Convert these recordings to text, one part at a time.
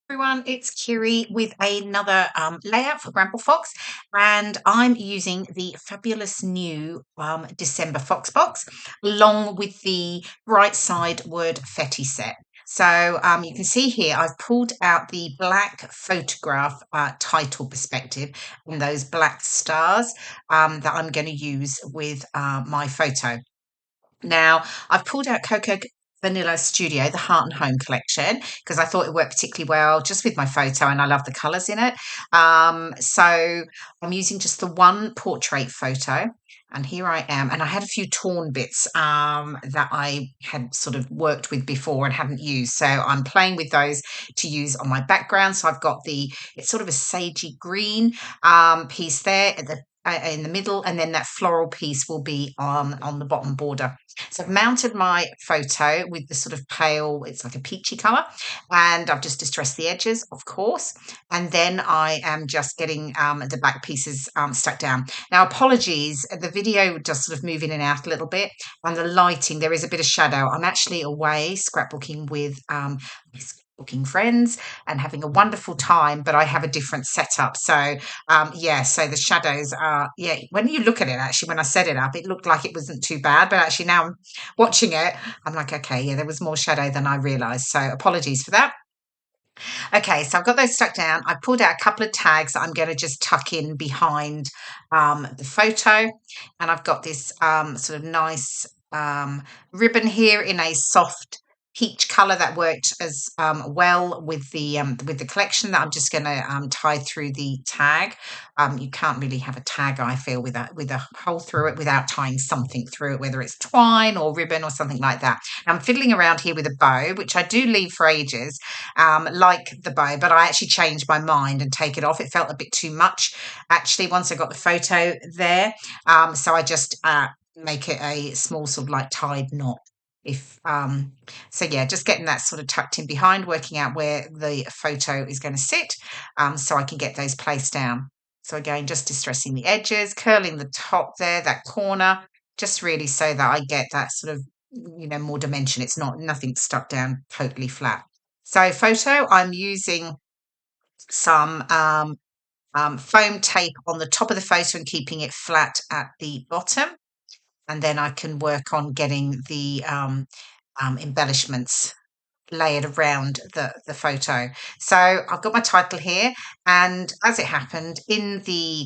Everyone, it's Kiri with another layout for Grample Fox, and I'm using the fabulous new December Fox box along with the Bright Side Wordfetti set. So you can see here I've pulled out the black photograph title perspective and those black stars that I'm going to use with my photo. Now, I've pulled out Coco Vanilla Studio, the Heart and Home collection, because I thought it worked particularly well just with my photo and I love the colours in it. So I'm using just the one portrait photo. And here I am. And I had a few torn bits that I had sort of worked with before and hadn't used. So I'm playing with those to use on my background. So I've got it's sort of a sagey green piece there at in the middle, and then that floral piece will be on the bottom border. So I've mounted my photo with the sort of pale, it's like a peachy colour, and I've just distressed the edges, of course, and then I am just getting the back pieces stuck down. Now, apologies, the video does sort of move in and out a little bit, and the lighting, there is a bit of shadow. I'm actually away scrapbooking with booking friends and having a wonderful time, but I have a different setup. So yeah, so the shadows are, yeah, when you look at it, actually, when I set it up, it looked like it wasn't too bad, but actually now I'm watching it, I'm like, okay, yeah, there was more shadow than I realized. So apologies for that. Okay, so I've got those stuck down. I pulled out a couple of tags that I'm going to just tuck in behind the photo. And I've got this sort of nice ribbon here in a soft peach color that worked as well with the collection that I'm just going to tie through the tag. You can't really have a tag, I feel, with a hole through it without tying something through it, whether it's twine or ribbon or something like that. Now, I'm fiddling around here with a bow, which I do leave for ages, like the bow, but I actually changed my mind and take it off. It felt a bit too much, actually, once I got the photo there. So I just make it a small sort of like tied knot. If so, yeah, just getting that sort of tucked in behind, working out where the photo is going to sit, so I can get those placed down. So again, just distressing the edges, curling the top there, that corner, just really so that I get that sort of, more dimension. It's not nothing stuck down totally flat. So photo, I'm using some foam tape on the top of the photo and keeping it flat at the bottom. And then I can work on getting the embellishments layered around the photo. So I've got my title here, and as it happened, in the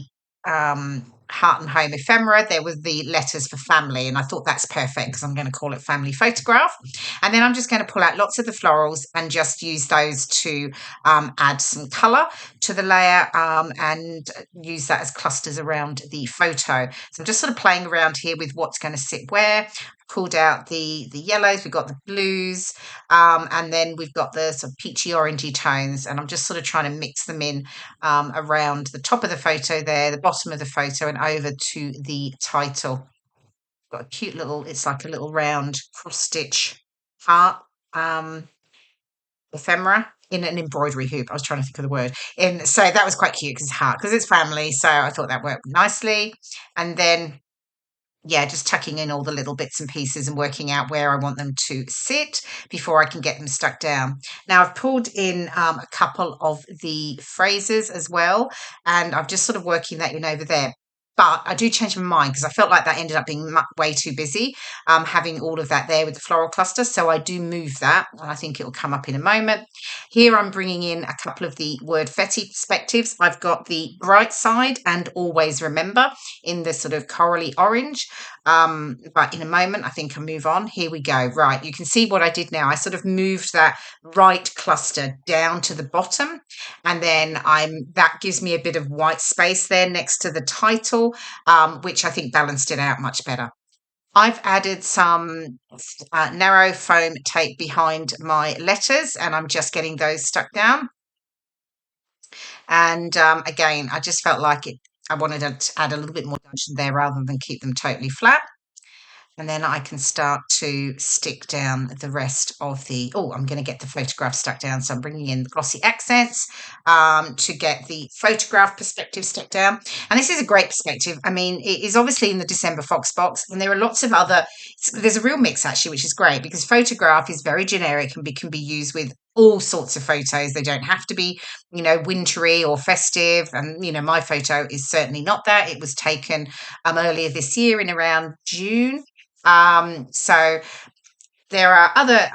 Heart and Home ephemera, there was the letters for family, and I thought that's perfect because I'm going to call it family photograph. And then I'm just going to pull out lots of the florals and just use those to add some colour to the layer and use that as clusters around the photo. So I'm just sort of playing around here with what's going to sit where. Pulled out the yellows, we've got the blues, and then we've got the sort of peachy orangey tones, and I'm just sort of trying to mix them in around the top of the photo there, the bottom of the photo, and over to the title. Got a cute little, it's like a little round cross stitch heart ephemera in an embroidery hoop. I was trying to think of the word. And so that was quite cute because it's heart, because it's family. So I thought that worked nicely. And then yeah, just tucking in all the little bits and pieces and working out where I want them to sit before I can get them stuck down. Now, I've pulled in a couple of the phrases as well, and I'm just sort of working that in over there. But I do change my mind because I felt like that ended up being way too busy, having all of that there with the floral cluster. So I do move that, and I think it will come up in a moment. Here I'm bringing in a couple of the Wordfetti perspectives. I've got the Bright Side and Always Remember in the sort of corally orange. But in a moment, I think I'll move on. Here we go. Right, you can see what I did now. I sort of moved that right cluster down to the bottom, and then that gives me a bit of white space there next to the title, which I think balanced it out much better. I've added some narrow foam tape behind my letters, and I'm just getting those stuck down. And again, I just felt like I wanted to add a little bit more dimension there rather than keep them totally flat. And then I can start to stick down the rest of I'm going to get the photograph stuck down. So I'm bringing in the glossy accents to get the photograph perspective stuck down. And this is a great perspective. I mean, it is obviously in the December Fox box, and there are lots of there's a real mix actually, which is great because photograph is very generic and can be used with all sorts of photos. They don't have to be, wintry or festive. And, my photo is certainly not that. It was taken earlier this year in around June. So there are other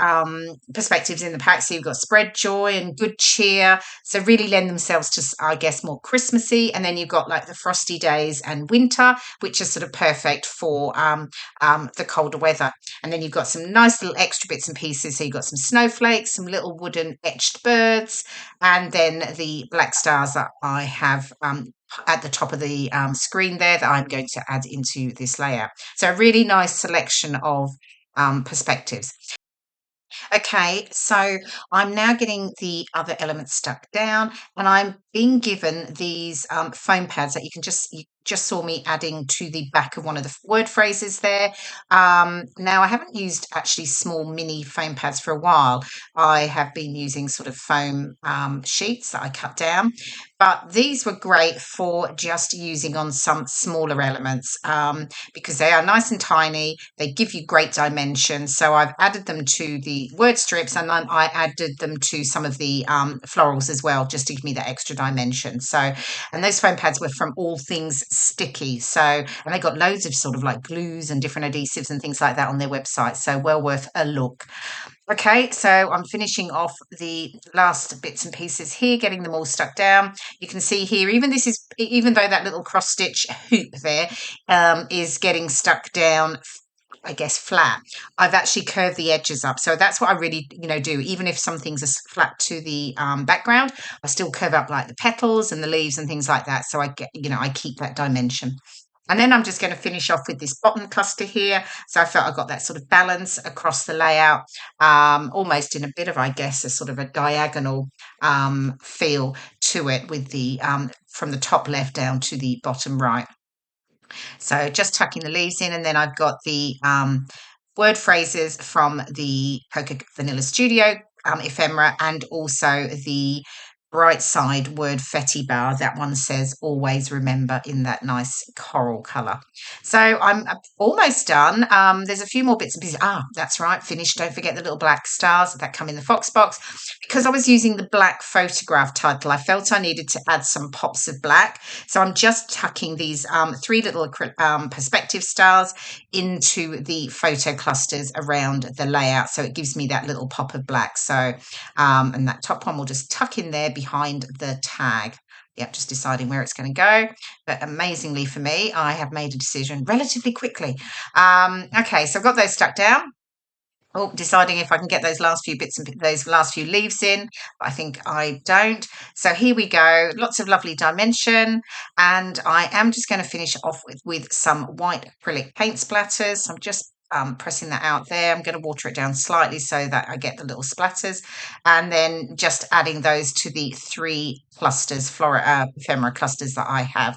perspectives in the pack. So you've got spread joy and good cheer. So really lend themselves to, I guess, more Christmassy. And then you've got like the frosty days and winter, which is sort of perfect for the colder weather. And then you've got some nice little extra bits and pieces. So you've got some snowflakes, some little wooden etched birds, and then the black stars that I have at the top of the screen there that I'm going to add into this layout. So a really nice selection of perspectives. Okay, so I'm now getting the other elements stuck down, and I'm being given these foam pads that you just saw me adding to the back of one of the word phrases there. Now I haven't used actually small mini foam pads for a while. I have been using sort of foam sheets that I cut down, but these were great for just using on some smaller elements because they are nice and tiny. They give you great dimension. So I've added them to the word strips, and then I added them to some of the florals as well, just to give me that extra dimension. So, and those foam pads were from All Things Sticky. So, and they got loads of sort of like glues and different adhesives and things like that on their website. So well worth a look. Okay, so I'm finishing off the last bits and pieces here, getting them all stuck down. You can see here, even though that little cross stitch hoop there is getting stuck down, I guess, flat, I've actually curved the edges up. So that's what I really, do. Even if some things are flat to the background, I still curve up like the petals and the leaves and things like that. So I get, I keep that dimension. And then I'm just going to finish off with this bottom cluster here. So I felt I got that sort of balance across the layout, almost in a bit of, I guess, a sort of a diagonal feel to it with the from the top left down to the bottom right. So just tucking the leaves in, and then I've got the word phrases from the Coca Vanilla Studio ephemera, and also the Bright Side Wordfetti bar. That one says always remember in that nice coral colour. So I'm almost done. There's a few more bits and pieces. That's right, finished. Don't forget the little black stars that come in the fox box. Because I was using the black photograph title, I felt I needed to add some pops of black. So I'm just tucking these three little perspective stars into the photo clusters around the layout. So it gives me that little pop of black. So, and that top one will just tuck in there behind the tag. Yep, just deciding where it's going to go. But amazingly for me, I have made a decision relatively quickly. Okay, so I've got those stuck down. Oh, deciding if I can get those last few bits and those last few leaves in. But I think I don't. So here we go. Lots of lovely dimension. And I am just going to finish off with some white acrylic paint splatters. I'm just pressing that out there. I'm going to water it down slightly so that I get the little splatters, and then just adding those to the three clusters, ephemera clusters that I have.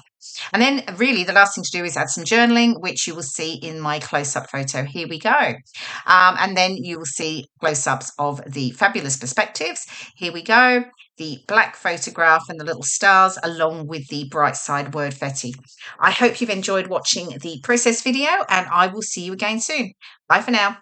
And then really the last thing to do is add some journaling, which you will see in my close-up photo. Here we go. And then you will see close-ups of the fabulous perspectives. Here we go. The black photograph and the little stars, along with the Bright Side Wordfetti. I hope you've enjoyed watching the process video, and I will see you again soon. Bye for now.